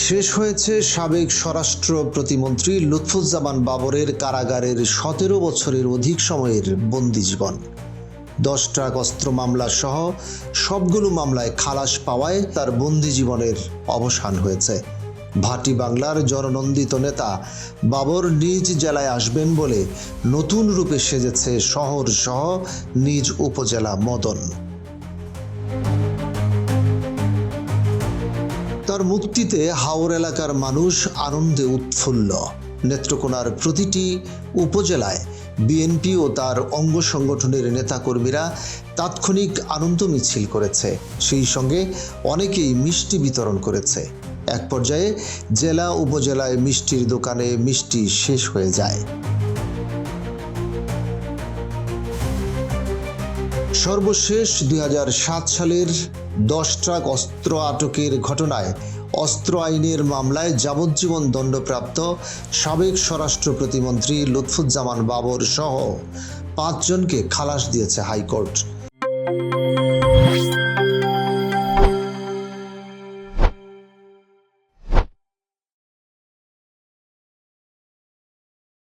শেষ হয়েছে সাবেক স্বরাষ্ট্র প্রতিমন্ত্রী লুৎফুজ্জামান বাবরের কারাগারের ১৭ বছরের অধিক সময়ের বন্দি জীবন। ১০ ট্রাক অস্ত্র মামলা সহ সবগুলো মামলায় খালাস পাওয়ায় তার বন্দি জীবনের অবসান হয়েছে। ভাটি বাংলার জননন্দিত নেতা বাবর নিজ জেলায় আসবেন বলে নতুন রূপে সেজেছে শহর সহ নিজ উপজেলা মদন। তার মুক্তিতে হাওর এলাকার মানুষ আনন্দে উৎফুল্ল। নেত্রকোনার প্রতিটি উপজেলায় বিএনপি ও তার অঙ্গ সংগঠনের নেতাকর্মীরা তাৎক্ষণিক আনন্দ মিছিল করেছে, সেই সঙ্গে অনেকেই মিষ্টি বিতরণ করেছে। এক পর্যায়ে জেলা উপজেলায় মিষ্টির দোকানে মিষ্টি শেষ হয়ে যায়। সর্বশেষ ২০০৭ সালের ১০ ট্রাক অস্ত্র আটকের ঘটনায় অস্ত্র আইনের মামলায় যাবজ্জীবন দণ্ডপ্রাপ্ত সাবেক স্বরাষ্ট্র প্রতিমন্ত্রী লুৎফুজ্জামান বাবর সহ ৫ জনকে খালাস দিয়েছে হাইকোর্ট।